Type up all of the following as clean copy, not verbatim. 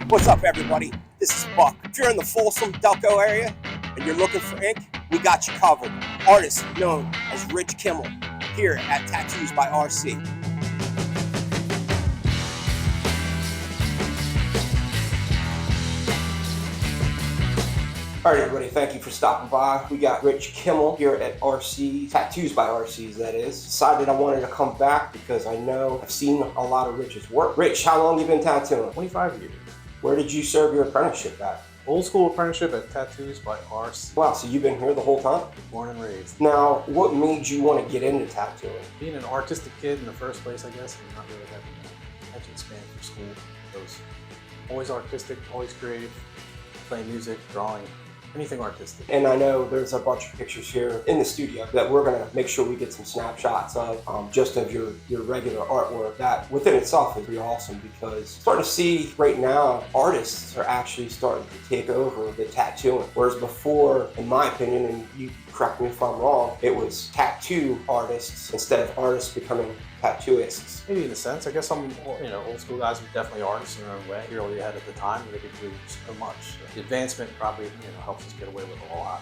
What's up, everybody? This is Buck. If you're in the Folsom, Delco area and you're looking for ink, we got you covered. Artist known as Rich Kimmel here at Tattoos by RC. All right, everybody, thank you for stopping by. We got Rich Kimmel here at RC, Tattoos by RC's, that is. Decided I wanted to come back because I know I've seen a lot of Rich's work. Rich, how long have you been tattooing? 25 years. Where did you serve your apprenticeship at? Old school apprenticeship at Tattoos by RC. Wow, so you've been here the whole time? Born and raised. Now, what made you want to get into tattooing? Being an artistic kid in the first place, I guess, and not really having an attention span for school. I was always artistic, always creative, playing music, drawing, anything artistic. And I know there's a bunch of pictures here in the studio that we're gonna make sure we get some snapshots of, just of your regular artwork. That within itself is pretty awesome because starting to see right now, artists are actually starting to take over the tattooing. Whereas before, in my opinion, and you correct me if I'm wrong, it was tattoo artists instead of artists becoming tattooists. Maybe in a sense, I guess some old school guys were definitely artists in their own way. Here all you had at the time, they could do so much. The advancement probably helps us get away with a lot.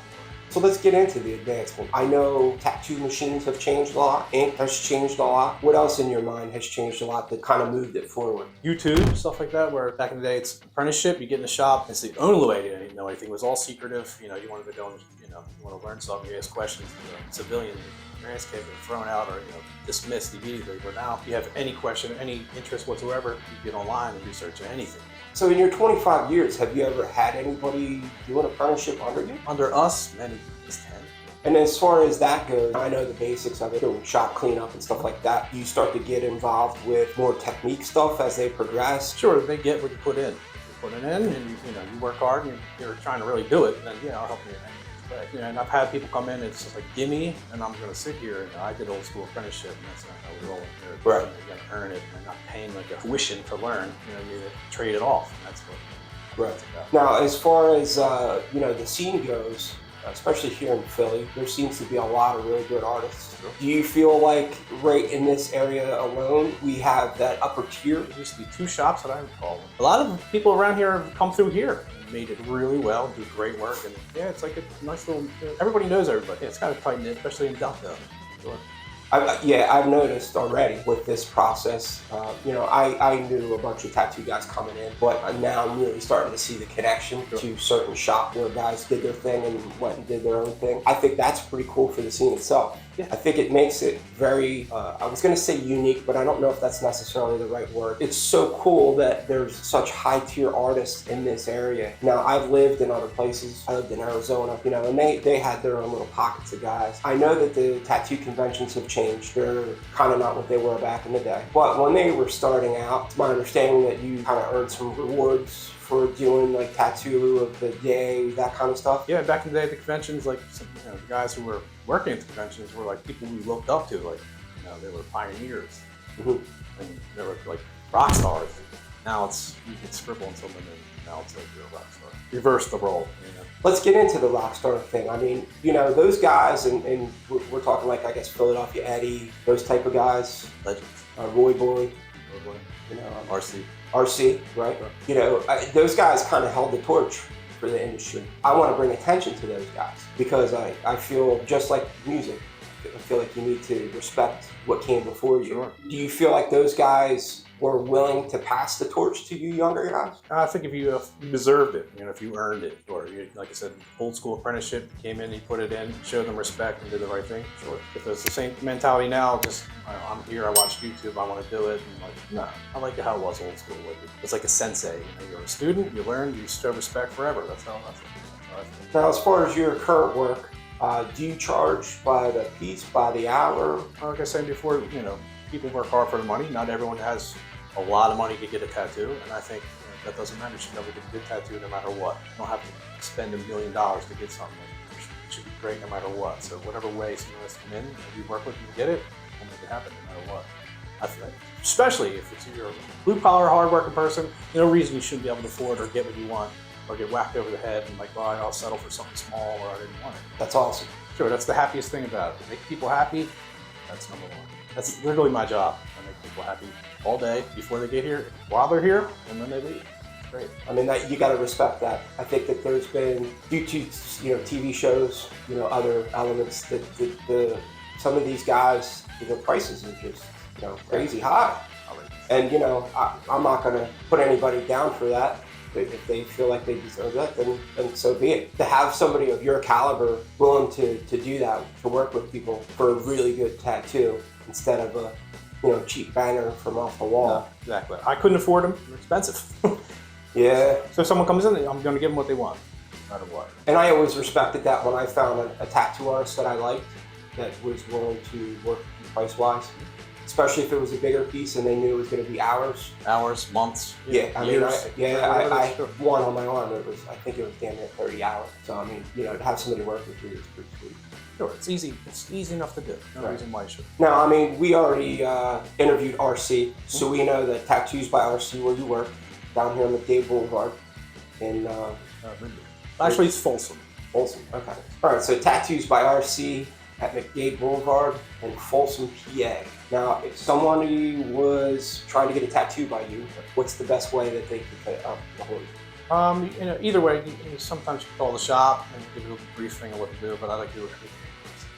So let's get into the advancement. I know tattoo machines have changed a lot, ink has changed a lot. What else in your mind has changed a lot that kind of moved it forward? YouTube, stuff like that, where back in the day it's apprenticeship, you get in the shop, it's the only way to know anything. It was all secretive. You wanted to go and you want to learn something, you ask questions, civilian, your ass kicked and thrown out or dismissed immediately. But now if you have any question, any interest whatsoever, you get online and research anything. So in your 25 years, have you ever had anybody do an apprenticeship under you? Under us, many, it's 10. And as far as that goes, I know the basics of it, doing shop cleanup and stuff like that. You start to get involved with more technique stuff as they progress. Sure, they get what you put in. You put it in and you work hard and you're trying to really do it, and then I'll help you in any respect. And I've had people come in and it's just like, gimme, and I'm gonna sit here and I did old school apprenticeship and that's not how we roll. Right. You gotta earn it and not paying like a tuition to learn. You trade it off, and that's what it's about. Now, as far as the scene goes, especially here in Philly, there seems to be a lot of really good artists. Sure. Do you feel like right in this area alone, we have that upper tier? There used to be 2 shops that I would call them. A lot of people around here have come through here and made it really well, do great work, and it's like a nice little, everybody knows everybody. It's kind of tight knit, especially in Delco. Sure. I've noticed already with this process, I knew a bunch of tattoo guys coming in, but now I'm really starting to see the connection to certain shop where guys did their thing and went and did their own thing. I think that's pretty cool for the scene itself. Yeah. I think it makes it very, I was going to say unique, but I don't know if that's necessarily the right word. It's so cool that there's such high tier artists in this area. Now, I've lived in other places. I lived in Arizona, and they had their own little pockets of guys. I know that the tattoo conventions have changed. They're kind of not what they were back in the day. But when they were starting out, it's my understanding that you kind of earned some rewards for doing like tattoo of the day, that kind of stuff. Yeah, back in the day, the conventions, like the guys who were working at the conventions were like people we looked up to, like they were pioneers, and they were like rock stars. Now you can scribble on something, and now it's like you're a rock star. Reverse the role. Let's get into the rock star thing. I mean, those guys, and we're talking like, I guess, Philadelphia Eddie, those type of guys. Legends. Roy Boy. RC, right? Those guys kind of held the torch for the industry. I want to bring attention to those guys because I feel just like music. I feel like you need to respect what came before you. Sure. Do you feel like those guys were willing to pass the torch to you younger guys? I think if you deserved it, if you earned it, or like I said, old school apprenticeship, came in, you put it in, showed them respect and did the right thing, sure. If it's the same mentality now, just I'm here, I watch YouTube, I want to do it, and no, I like how it was old school. It's like a sensei. You're a student, you learn, you show respect forever. That's how I think. Now, as far as your current work, do you charge by the piece, by the hour? Like I said before, people work hard for the money. Not everyone has a lot of money to get a tattoo, and I think that doesn't matter. You should never get a good tattoo no matter what. You don't have to spend $1 million to get something. It should be great no matter what. So whatever way someone has to come in, and you work with and get it, we'll make it happen no matter what. I think, especially if you're a blue-collar, hard-working person, no reason you shouldn't be able to afford or get what you want, or get whacked over the head and like, well, I'll settle for something small, or I didn't want it. That's awesome. Sure, that's the happiest thing about it. Make people happy, that's number one. That's literally my job. I make people happy all day before they get here, while they're here, and then they leave. Great. I mean, that you got to respect that. I think that there's been, due to TV shows, other elements, that some of these guys, the prices are just crazy high. And I'm not going to put anybody down for that. If they feel like they deserve that, then so be it. To have somebody of your caliber willing to do that, to work with people for a really good tattoo instead of a cheap banner from off the wall. No, exactly. I couldn't afford them. They're expensive. Yeah. So if someone comes in, I'm going to give them what they want, no matter what. And I always respected that when I found a tattoo artist that I liked that was willing to work price-wise. Especially if it was a bigger piece and they knew it was going to be hours. Hours, months, years. I Sure. one on my arm. I think it was damn near 30 hours. So I mean, to have somebody work with you is pretty sweet. Sure, it's easy. It's easy enough to do. No Right. reason why you should. Now, I mean, we already interviewed RC, so we know that Tattoos by RC, where you work, down here on MacDade Boulevard in Actually, it's Folsom. Folsom. Okay. All right. So Tattoos by RC at MacDade Boulevard in Folsom, PA. Now, if somebody was trying to get a tattoo by you, what's the best way that they could get up the hold? Either way, sometimes you call the shop and give you a briefing of what to do, but I like to do it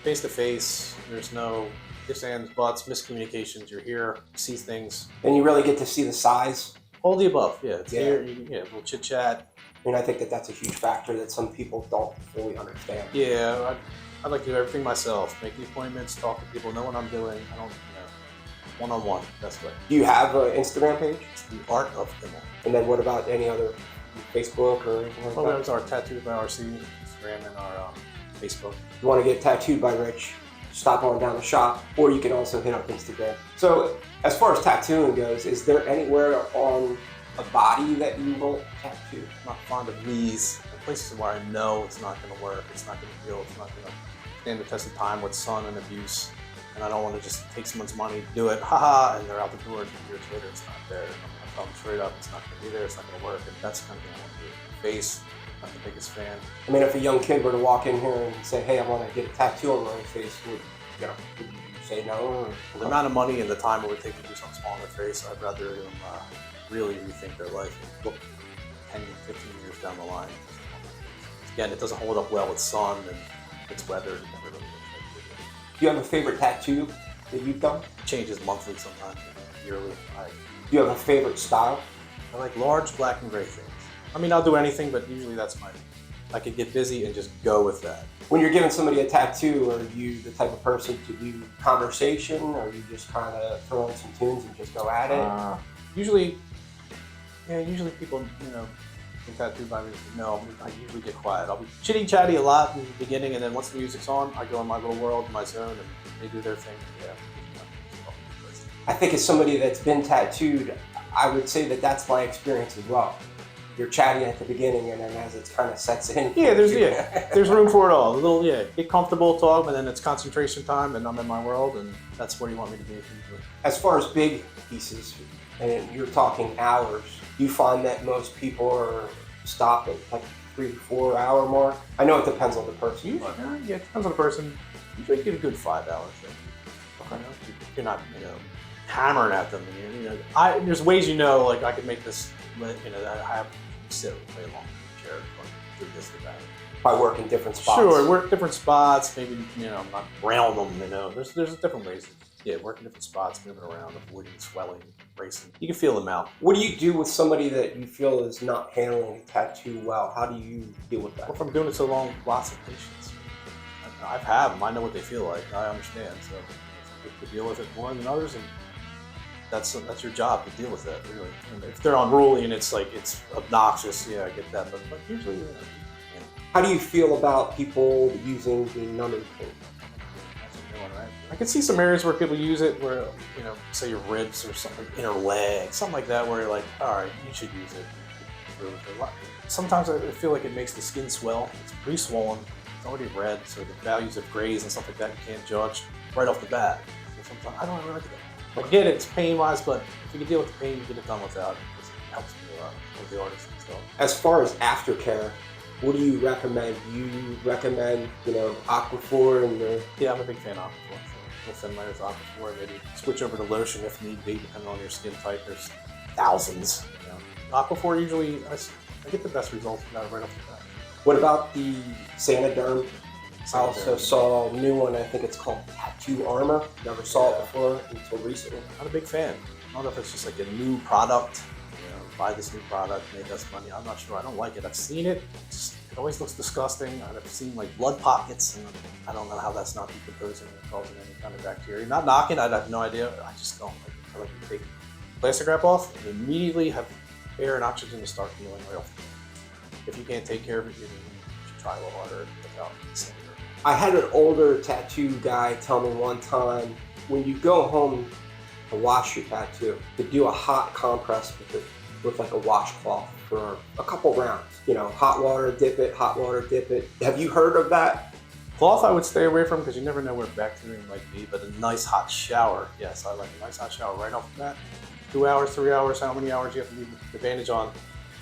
face to face. There's no ifs, ands, buts, miscommunications. You're here, see things. And you really get to see the size. All the above, yeah. It's Yeah. here, we'll chit chat. I mean, I think that that's a huge factor that some people don't fully understand. Yeah, I like to do everything myself. Make the appointments, talk to people, know what I'm doing. I don't, one-on-one, best way. Do you have an Instagram page? It's the Art of Kimmel. And then what about any other Facebook or anything like Well, that? there's our Tattooed by RC Instagram and our Facebook. If you want to get tattooed by Rich, stop on down the shop, or you can also hit up Instagram. So as far as tattooing goes, is there anywhere on a body that you won't tattoo? I'm not fond of knees. Places where I know it's not going to work, it's not going to heal, it's not going to stand the test of time with sun and abuse. And I don't want to just take someone's money, do it, haha, and they're out the door, and years later it's not there. And I'm going to tell them straight up, it's not going to be there, it's not going to work. And that's the kind of thing I want to do. Face, not the biggest fan. I mean, if a young kid were to walk in here and say, hey, I want to get a tattoo on my face, would you say no? Or? The amount of money and the time it would take to do something small on their face, I'd rather them really rethink their life and look 10, 15 years down the line. Again, it doesn't hold up well with sun and it's weather. It never really looks like it. Do you have a favorite tattoo that you've done? It changes monthly sometimes, yearly. Do you have a favorite style? I like large black and gray things. I mean, I'll do anything, but usually that's I could get busy and just go with that. When you're giving somebody a tattoo, are you the type of person to do conversation, or you just kind of throw in some tunes and just go at it? Usually people, get tattooed by me. No, I usually get quiet. I'll be chitty-chatty a lot in the beginning, and then once the music's on, I go in my little world, my zone, and they do their thing. Yeah. I think as somebody that's been tattooed, I would say that that's my experience as well. You're chatting at the beginning, and then as it kind of sets in. Yeah, there's room for it all. Get comfortable, talk, and then it's concentration time, and I'm in my world, and that's where you want me to be. As far as big pieces, and you're talking hours, do you find that most people are stopping like 3 to 4 hour mark? I know it depends on the person. Usually, yeah, it depends on the person. Usually you get a good 5 hours. Okay. You're not, hammering at them. There's ways like I could make this, I have to sit way long in the chair, do this or that. By working different spots. Sure, work different spots. Maybe not round them. There's different ways. Working different spots, moving around, avoiding swelling, bracing. You can feel them out. What do you do with somebody that you feel is not handling a tattoo well? How do you deal with that? Well, if I'm doing it so long, lots of patience. I've had them. I know what they feel like. I understand. So you have to deal with it more than others, and that's your job to deal with that. Really, and if they're unruly and it's obnoxious, yeah, I get that. But usually, How do you feel about people using the numbing tool? I can see some areas where people use it where, say your ribs or something, inner leg, something like that, where you're like, all right, you should use it. Sometimes I feel like it makes the skin swell. It's pre-swollen, it's already red, so the values of grays and stuff like that you can't judge right off the bat. So sometimes I don't really like that. I get it, it's pain-wise, but if you can deal with the pain, you get it done without it. It helps me a lot with the artist and stuff. As far as aftercare, what do you recommend? Do you recommend, Aquaphor and the... Yeah, I'm a big fan of Aquaphor. So thin layers of Aquaphor, maybe switch over to lotion if need be, depending on your skin type. There's thousands. Aquaphor usually, I get the best results from that right off the bat. What about the Sanoderm? I also saw a new one, I think it's called Tattoo Armor. Never saw it before until recently. Not a big fan. I don't know if it's just like a new product, you know, buy this new product, made us money. I'm not sure. I don't like it. I've seen it. It always looks disgusting. I've seen like blood pockets, and I don't know how that's not decomposing and causing any kind of bacteria. Not knocking, I have no idea. I just don't like it. I like to take plastic wrap off and immediately have air and oxygen to start healing right off. If you can't take care of it, you should try a little harder without Sanoderm. I had an older tattoo guy tell me one time, when you go home to wash your tattoo, to do a hot compress with like a washcloth for a couple rounds. You know, hot water, dip it, hot water, dip it. Have you heard of that? Cloth I would stay away from because you never know where bacteria might be, but a nice hot shower, yes, I like a nice hot shower right off the bat. 2 hours, 3 hours, how many hours you have to leave the bandage on.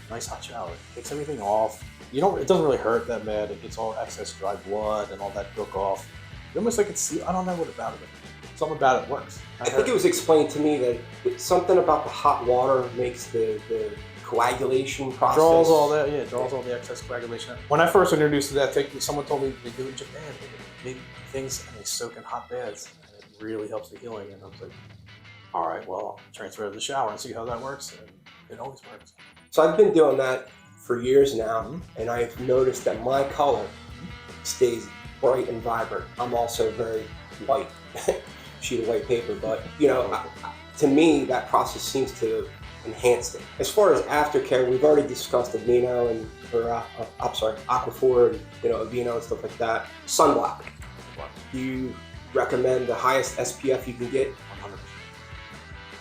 Nice hot shower. Takes everything off. It doesn't really hurt that bad. It gets all excess dry blood and all that gook off. You almost like it's, I don't know what about it. Something about it works. I think it was explained to me that something about the hot water makes the coagulation process. Draws all that, yeah, draws all the excess coagulation. When I first introduced to that technique, someone told me they do it in Japan. They make things and they soak in hot baths. And it really helps the healing. And I was like, all right, well, I'll transfer to the shower and see how that works. And it always works. So I've been doing that for years now, and I've noticed that my color stays bright and vibrant. I'm also very white, sheet of white paper, but you know, to me, that process seems to enhance it. As far as aftercare, we've already discussed Aveeno and, Aquaphor and, you know, Aveeno and stuff like that. Sunblock. Do you recommend the highest SPF you can get? 100%.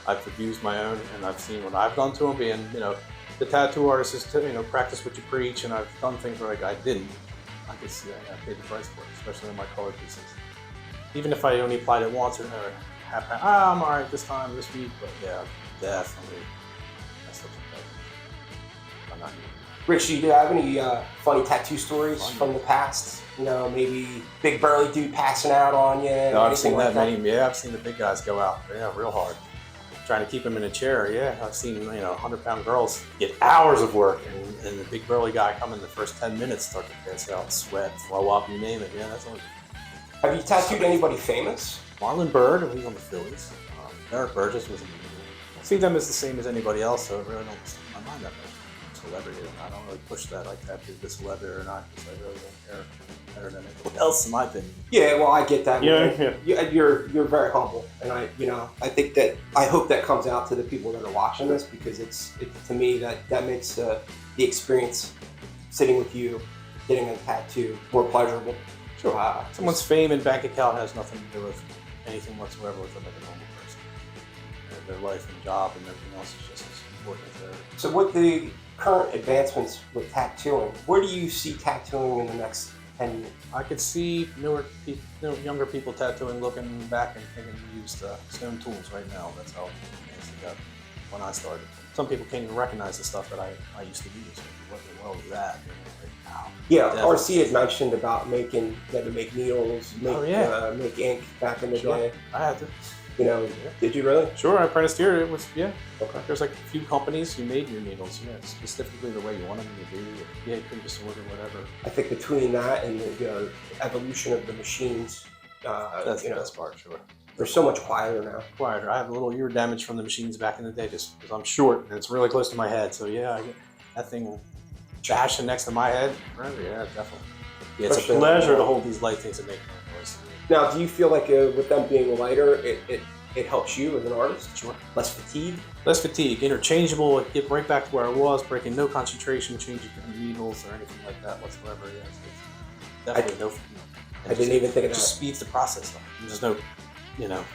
I've used my own, and I've seen what I've done to them. Being, you know, the tattoo artist is to, you know, practice what you preach, and I've done things where like I didn't. I could see I paid the price for it, especially in my color pieces. Even if I only applied it once or half, I'm all right this time, this week, but yeah, definitely. That's such a better. I'm not even. Rich, do you have any funny tattoo stories from the past? You know, maybe big burly dude passing out on you? No, I've seen that many. Yeah, I've seen the big guys go out. Yeah, real hard. Trying to keep him in a chair. Yeah, I've seen, you know, 100-pound girls get hours of work, and the big burly guy come in the first 10 minutes, start to pass out, sweat, throw up, you name it. Yeah, that's all. Have you tattooed anybody famous? Marlon Byrd, who's on the Phillies. Eric Burgess was. I see them as the same as anybody else, so I really don't stick in my mind that much. Celebrity, I don't really push that. I tattooed this celebrity or not because I really don't care. Better than anyone else, in my opinion. Yeah, well, I get that. Yeah. You're very humble, and I think that I hope that comes out to the people that are watching this, because it's to me that makes the experience sitting with you, getting a tattoo more pleasurable. Sure. Someone's fame and bank account has nothing to do with anything whatsoever with them like a normal person. Their life and job and everything else is just as important as theirs. So with the current advancements with tattooing, where do you see tattooing in the next 10 years? I could see younger people tattooing, looking back and thinking we used stone tools right now. That's how advanced it got when I started. Some people can't even recognize the stuff that I used to use. What the world is that? Wow. Yeah, RC had mentioned about making, you had to make needles, make ink back in the day. I had to. You know, did you really? Sure, I apprenticed here. It was, yeah. Okay. There's like a few companies who made your needles, specifically the way you want them to be. Yeah, you couldn't just order whatever. I think between that and the evolution of the machines, that's the best part, sure. They're so much quieter now. Quieter. I have a little ear damage from the machines back in the day just because I'm short and it's really close to my head. So yeah, I get that thing bashing next to my head. Yeah, definitely. Yeah, it's a pleasure to hold these light things and make noise. Now, do you feel like with them being lighter, it helps you as an artist? Sure. Less fatigue? Less fatigue. Interchangeable. Get right back to where I was, breaking no concentration, changing needles or anything like that whatsoever. Yeah, it's definitely no fatigue. I didn't even think of that. It just speeds the process up. There's no,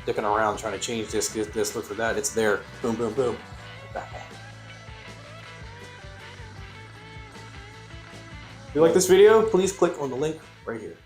dicking around trying to change this, look for that. It's there. Boom, boom, boom. Back on. If you like this video, please click on the link right here.